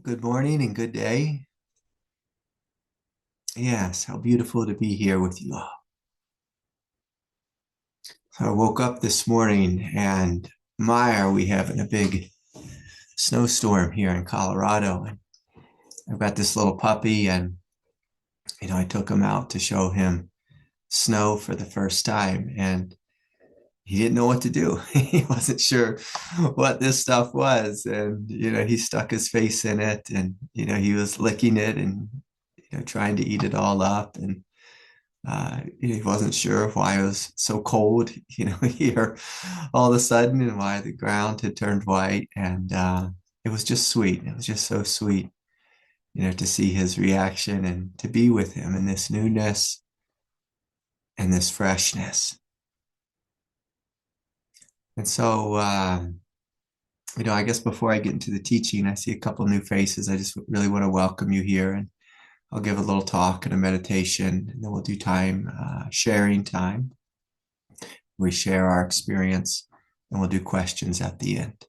Good morning and good day. Yes, how beautiful to be here with you all. So I woke up this morning and are we having a big snowstorm here in Colorado. And I've got this little puppy and, I took him out to show him snow for the first time and he didn't know what to do. He wasn't sure what this stuff was. And, he stuck his face in it and, he was licking it and, trying to eat it all up. And he wasn't sure why it was so cold, here all of a sudden and why the ground had turned white. And it was just sweet. It was just so sweet, to see his reaction and to be with him in this newness and this freshness. And so, I guess before I get into the teaching, I see a couple new faces. I just really want to welcome you here, and I'll give a little talk and a meditation, and then we'll do time, sharing time. We share our experience, and we'll do questions at the end.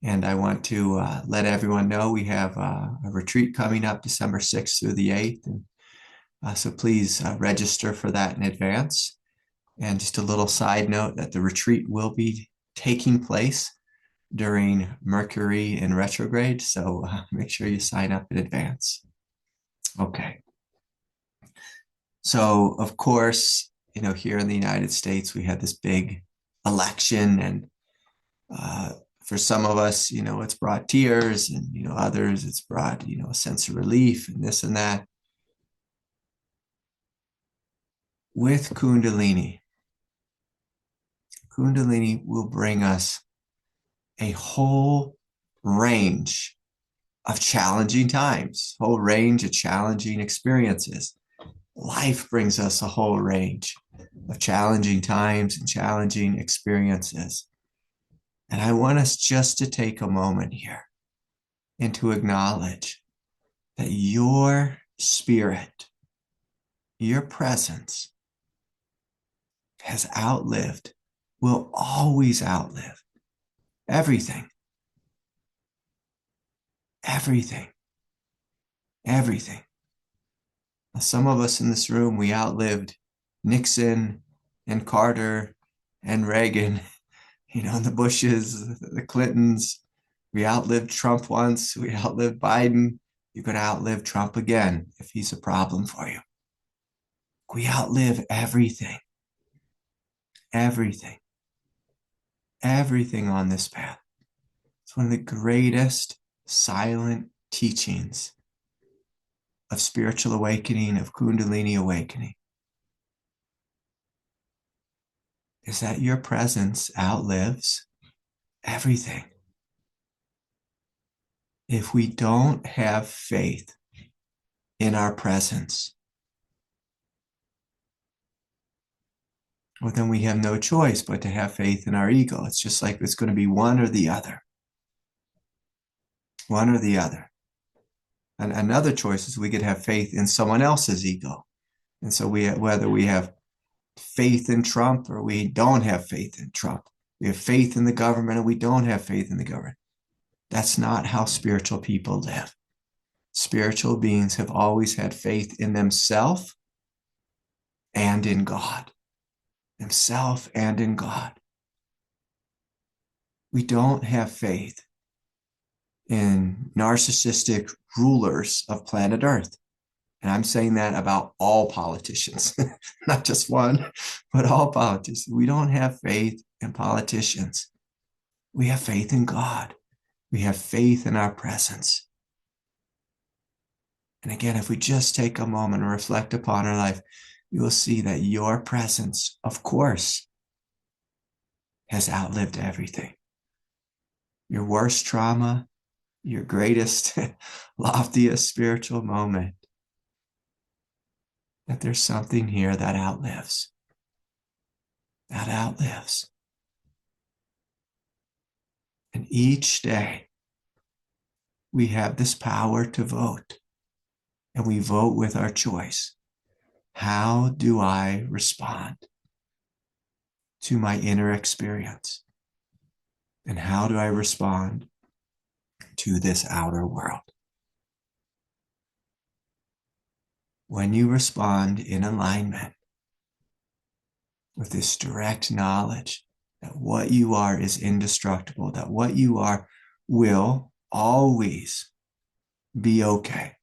And I want to let everyone know we have a retreat coming up December 6th through the 8th. And so please register for that in advance. And just a little side note that the retreat will be taking place during Mercury in retrograde. So make sure you sign up in advance. Okay. So, of course, here in the United States, we had this big election. And for some of us, it's brought tears. And, others, it's brought, a sense of relief and this and that. With Kundalini will bring us a whole range of challenging times, whole range of challenging experiences. Life brings us a whole range of challenging times and challenging experiences. And I want us just to take a moment here and to acknowledge that your spirit, your presence has outlived, will always outlive everything. Everything. Everything. Now, some of us in this room, we outlived Nixon and Carter and Reagan, the Bushes, the Clintons. We outlived Trump once. We outlived Biden. You're going to outlive Trump again if he's a problem for you. We outlive everything. Everything. Everything on this path. It's one of the greatest silent teachings of spiritual awakening, of Kundalini awakening, is that your presence outlives everything. If we don't have faith in our presence, well, then we have no choice but to have faith in our ego. It's just like it's going to be one or the other. One or the other. And another choice is we could have faith in someone else's ego. And so whether we have faith in Trump or we don't have faith in Trump, we have faith in the government and we don't have faith in the government. That's not how spiritual people live. Spiritual beings have always had faith in themselves and in God. Themselves and in God. We don't have faith in narcissistic rulers of planet Earth. And I'm saying that about all politicians, not just one, but all politicians. We don't have faith in politicians. We have faith in God. We have faith in our presence. And again, if we just take a moment and reflect upon our life, you will see that your presence, of course, has outlived everything. Your worst trauma, your greatest, loftiest spiritual moment, that there's something here that outlives. That outlives. And each day, we have this power to vote. And we vote with our choice. How do I respond to my inner experience? And how do I respond to this outer world. When you respond in alignment with this direct knowledge that what you are is indestructible, that what you are will always be okay,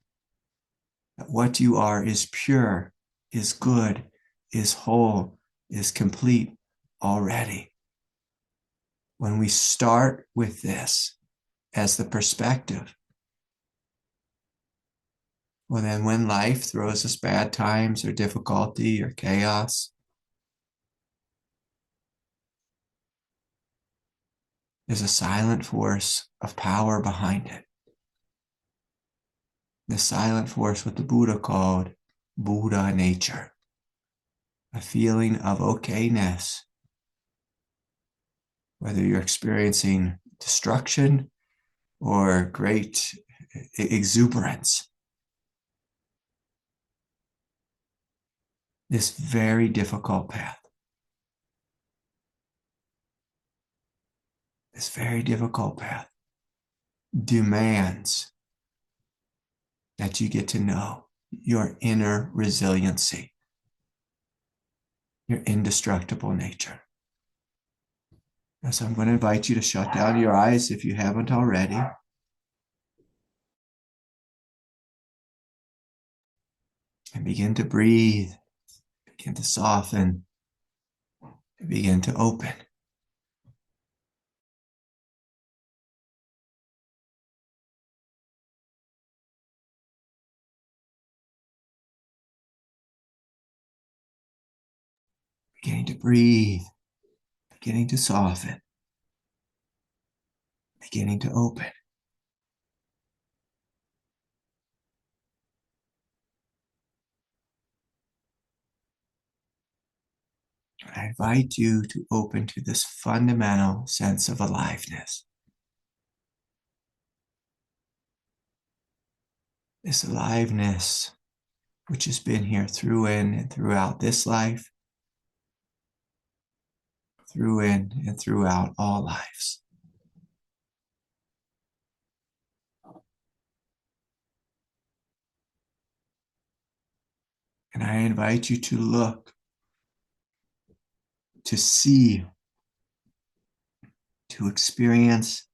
that what you are is pure, is good, is whole, is complete already. When we start with this as the perspective, well, then when life throws us bad times or difficulty or chaos, there's a silent force of power behind it. The silent force, what the Buddha called Buddha nature, a feeling of okayness, whether you're experiencing destruction or great exuberance. This very difficult path, demands that you get to know your inner resiliency, your indestructible nature. And so I'm going to invite you to shut down your eyes if you haven't already. And begin to breathe, begin to soften, and begin to open. Beginning to breathe, beginning to soften, beginning to open. I invite you to open to this fundamental sense of aliveness. This aliveness, which has been here through in and throughout this life, through in and throughout all lives. And I invite you to look, to see, to experience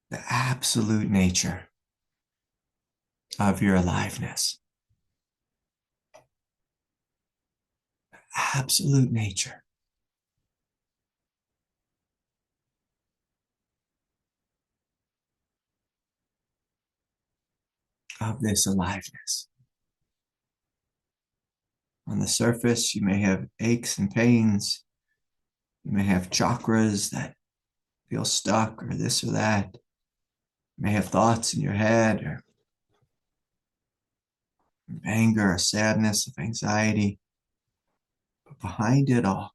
the absolute nature of your aliveness. The absolute nature. Of this aliveness. On the surface, you may have aches and pains. You may have chakras that feel stuck or this or that. You may have thoughts in your head or anger or sadness, of anxiety. But behind it all,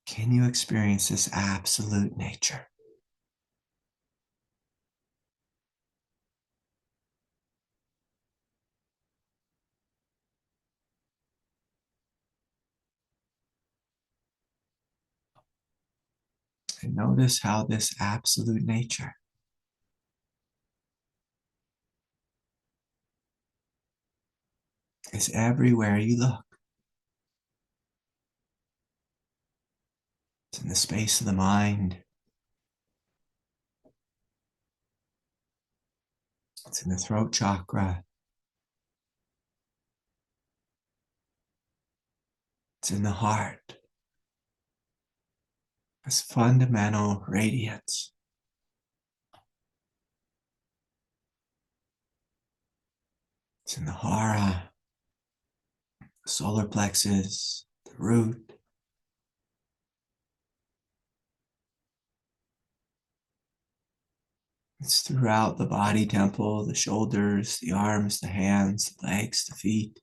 can you experience this absolute nature? And notice how this absolute nature is everywhere you look. It's in the space of the mind. It's in the throat chakra. It's in the heart. This fundamental radiance. It's in the hara, the solar plexus, the root. It's throughout the body temple, the shoulders, the arms, the hands, the legs, the feet.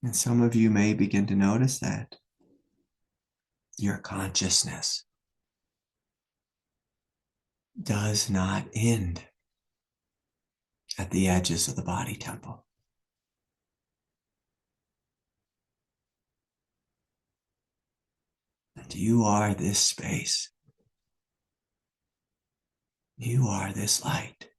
And some of you may begin to notice that your consciousness does not end at the edges of the body temple. And you are this space. You are this light.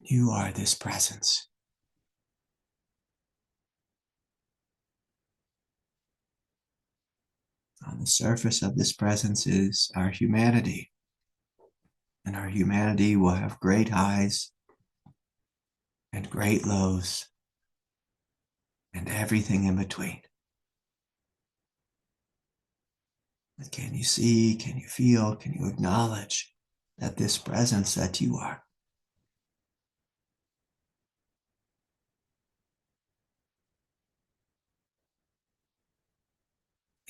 You are this presence. On the surface of this presence is our humanity. And our humanity will have great highs and great lows and everything in between. But can you see, can you feel, can you acknowledge that this presence that you are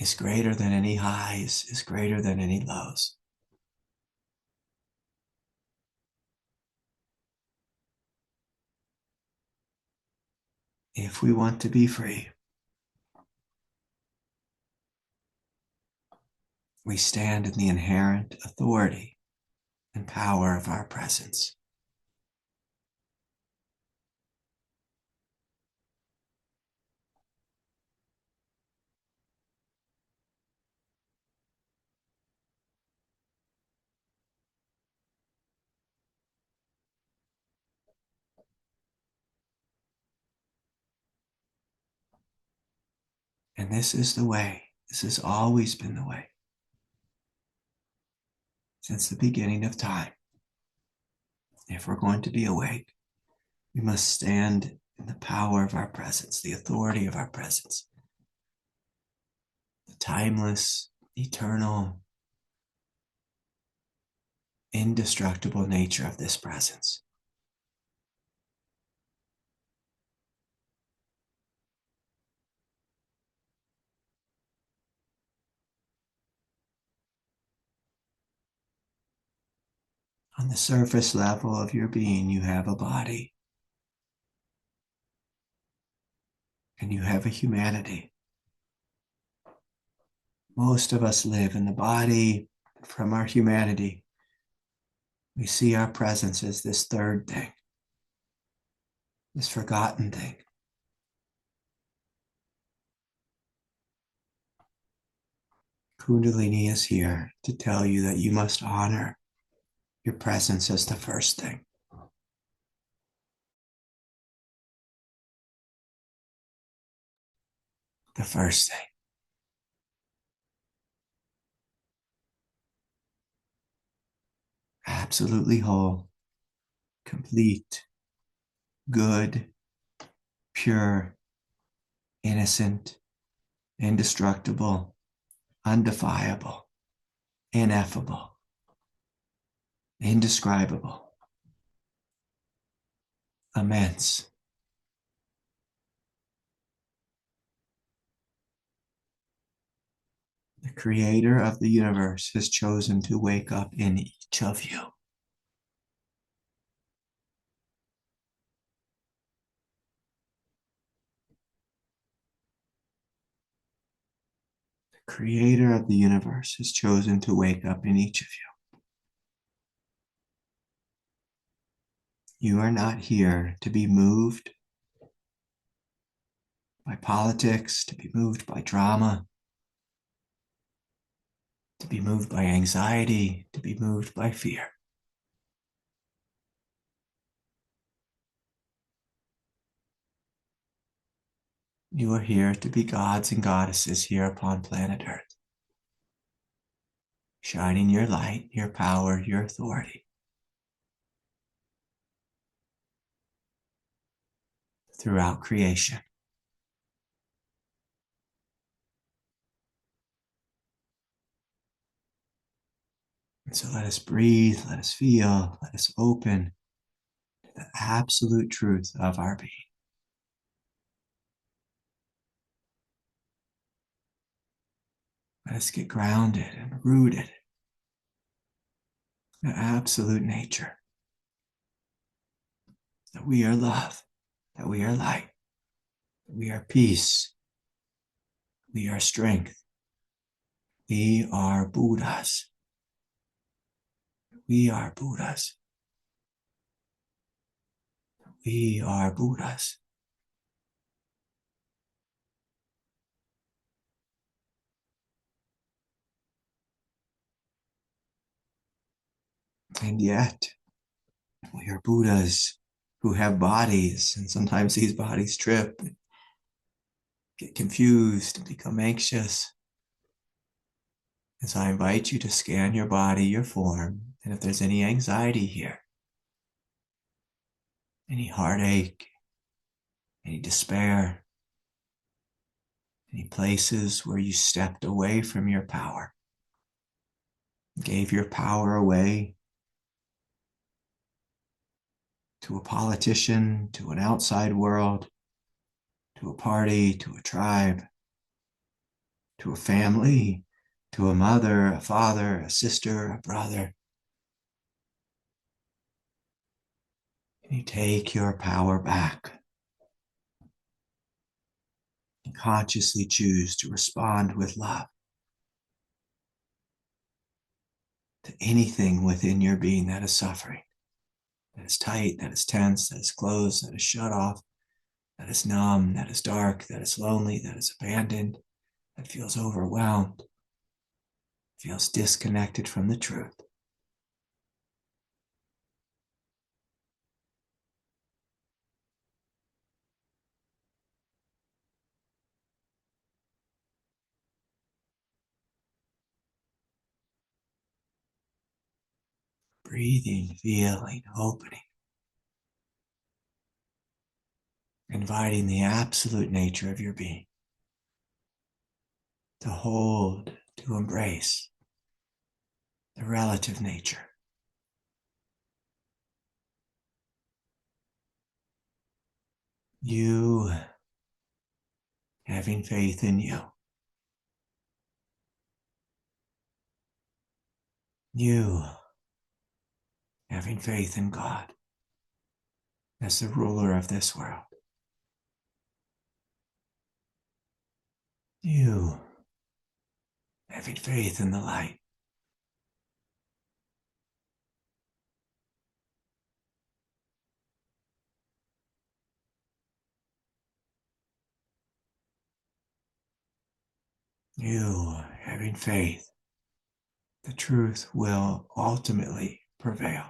is greater than any highs, is greater than any lows. If we want to be free, we stand in the inherent authority and power of our presence. And this is the way. This has always been the way. Since the beginning of time. If we're going to be awake, we must stand in the power of our presence, the authority of our presence, the timeless, eternal, indestructible nature of this presence. On the surface level of your being, you have a body and you have a humanity. Most of us live in the body. From our humanity, we see our presence as this third thing, this forgotten thing. Kundalini is here to tell you that you must honor your presence as the first thing. The first thing. Absolutely whole, complete, good, pure, innocent, indestructible, undefiable, ineffable, indescribable, immense. The creator of the universe has chosen to wake up in each of you. The creator of the universe has chosen to wake up in each of you. You are not here to be moved by politics, to be moved by drama, to be moved by anxiety, to be moved by fear. You are here to be gods and goddesses here upon planet Earth, shining your light, your power, your authority throughout creation. And so let us breathe, let us feel, let us open to the absolute truth of our being. Let us get grounded and rooted in the absolute nature. That we are love, that we are light, that we are peace, we are strength, We are Buddhas. We are Buddhas. We are Buddhas. And yet, we are Buddhas who have bodies, and sometimes these bodies trip, and get confused, and become anxious. And so I invite you to scan your body, your form, and if there's any anxiety here, any heartache, any despair, any places where you stepped away from your power, gave your power away to a politician, to an outside world, to a party, to a tribe, to a family, to a mother, a father, a sister, a brother. And you take your power back and consciously choose to respond with love to anything within your being that is suffering, that is tight, that is tense, that is closed, that is shut off, that is numb, that is dark, that is lonely, that is abandoned, that feels overwhelmed, feels disconnected from the truth. Breathing, feeling, opening, inviting the absolute nature of your being to hold, to embrace the relative nature. You having faith in you. You having faith in God as the ruler of this world. You having faith in the light. You having faith the truth will ultimately prevail.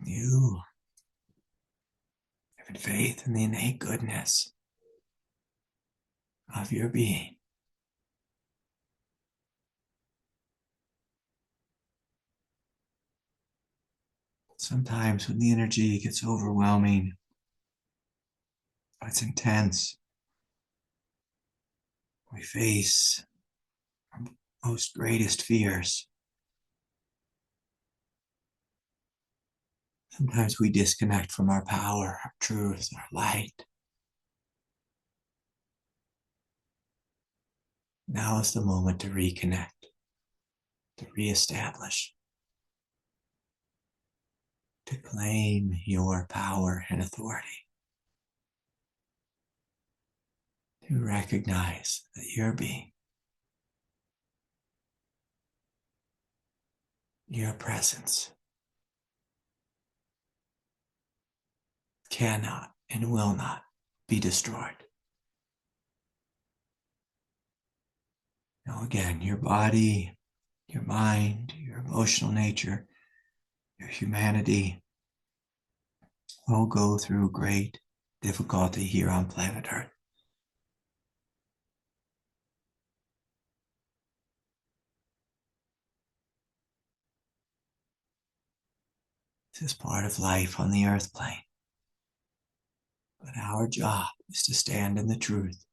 You having faith in the innate goodness of your being. Sometimes when the energy gets overwhelming, it's intense, we face our most greatest fears. Sometimes we disconnect from our power, our truth, our light. Now is the moment to reconnect, to reestablish, to claim your power and authority, to recognize that your being, your presence, cannot and will not be destroyed. Now again, your body, your mind, your emotional nature, your humanity will go through great difficulty here on planet Earth. This is part of life on the earth plane. But our job is to stand in the truth,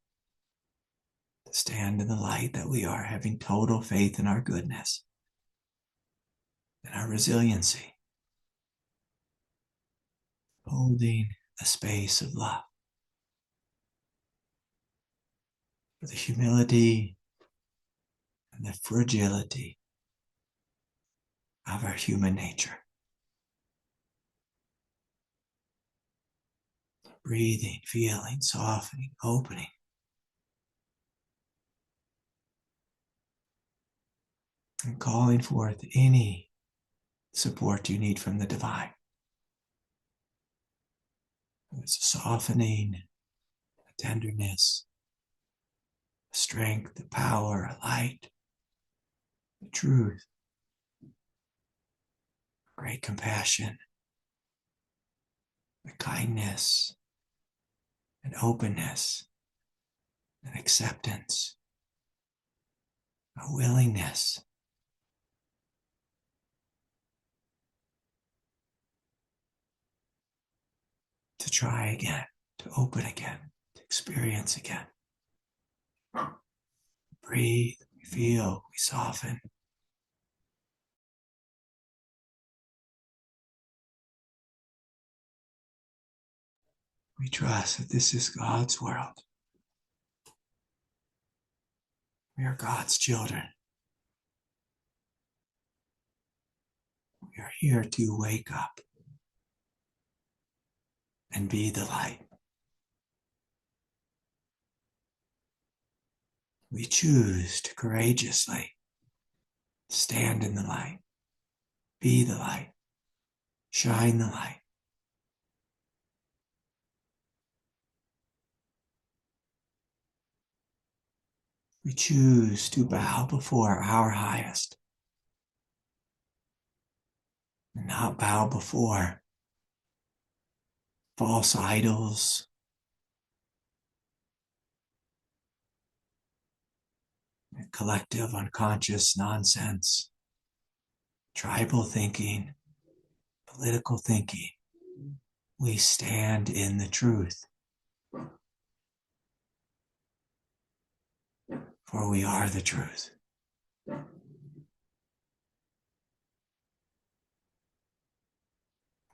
to stand in the light that we are, having total faith in our goodness and our resiliency, holding a space of love for the humility and the fragility of our human nature. Breathing, feeling, softening, opening. And calling forth any support you need from the divine. It's a softening, a tenderness, a strength, a power, a light, a truth, great compassion, a kindness, an openness, an acceptance, a willingness to try again, to open again, to experience again. Breathe, we feel, we soften. We trust that this is God's world. We are God's children. We are here to wake up and be the light. We choose to courageously stand in the light, be the light, shine the light. We choose to bow before our highest and not bow before false idols, collective unconscious nonsense, tribal thinking, political thinking. We stand in the truth, for we are the truth.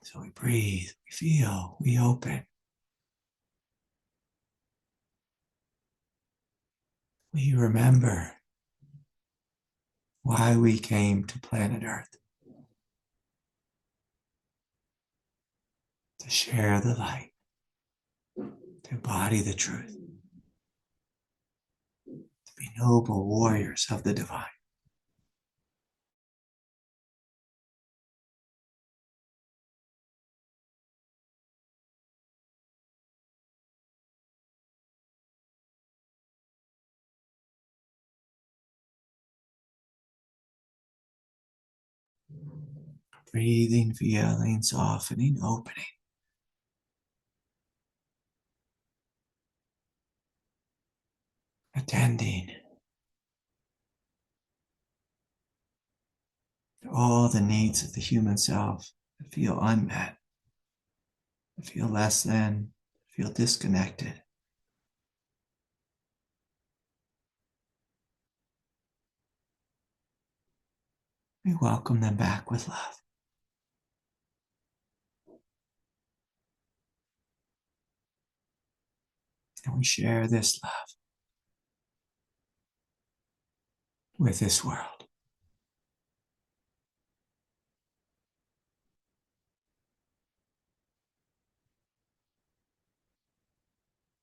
So we breathe, we feel, we open. We remember why we came to planet Earth. To share the light, to embody the truth, to be noble warriors of the divine. Breathing, feeling, softening, opening. Attending to all the needs of the human self that feel unmet, that feel less than, feel disconnected. We welcome them back with love. And we share this love with this world.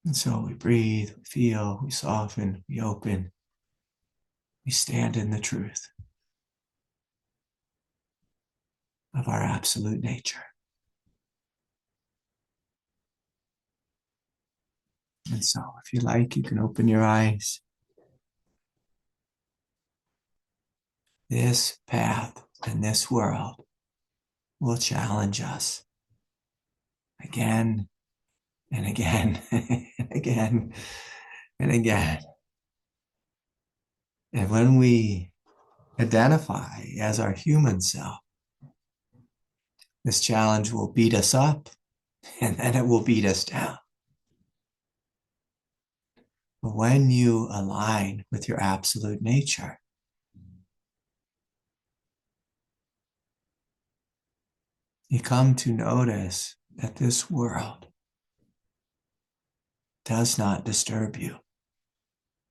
And so we breathe, we feel, we soften, we open, we stand in the truth of our absolute nature. And so if you like, you can open your eyes. This path and this world will challenge us again and again and again and again. And when we identify as our human self, this challenge will beat us up and then it will beat us down. But when you align with your absolute nature, you come to notice that this world does not disturb you.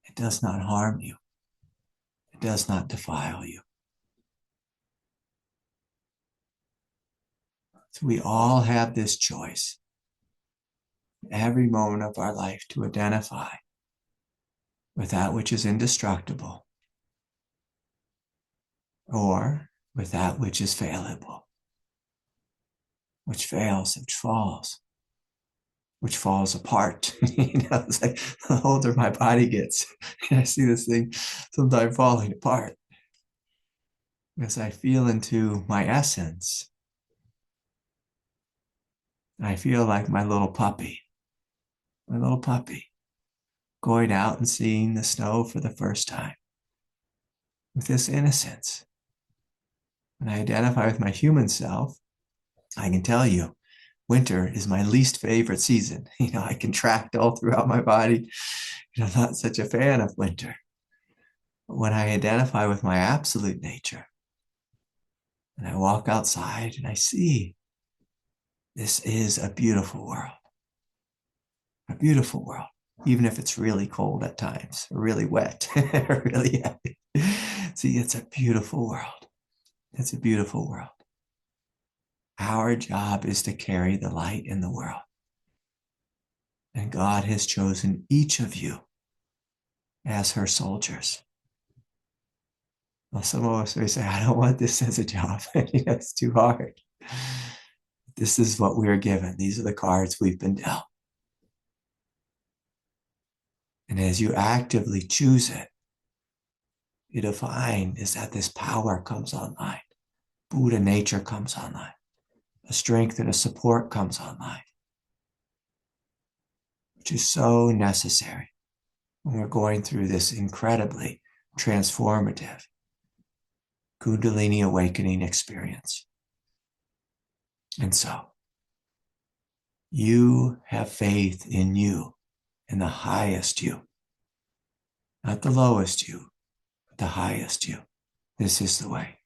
It does not harm you. It does not defile you. So we all have this choice every moment of our life to identify with that which is indestructible or with that which is fallible, which fails, which falls apart. It's like the older my body gets, I see this thing sometimes falling apart as I feel into my essence. I feel like my little puppy, going out and seeing the snow for the first time with this innocence. When I identify with my human self, I can tell you, winter is my least favorite season. I contract all throughout my body. I'm not such a fan of winter. But when I identify with my absolute nature, and I walk outside and I see this is a beautiful world, even if it's really cold at times, or really wet, or really heavy. See, it's a beautiful world. It's a beautiful world. Our job is to carry the light in the world. And God has chosen each of you as her soldiers. Well, some of us may say, I don't want this as a job. It's too hard. This is what we are given. These are the cards we've been dealt. And as you actively choose it, you define is that this power comes online. Buddha nature comes online. A strength and a support comes online, which is so necessary when we're going through this incredibly transformative Kundalini Awakening experience. And so, you have faith in you, in the highest you, not the lowest you, but the highest you. This is the way.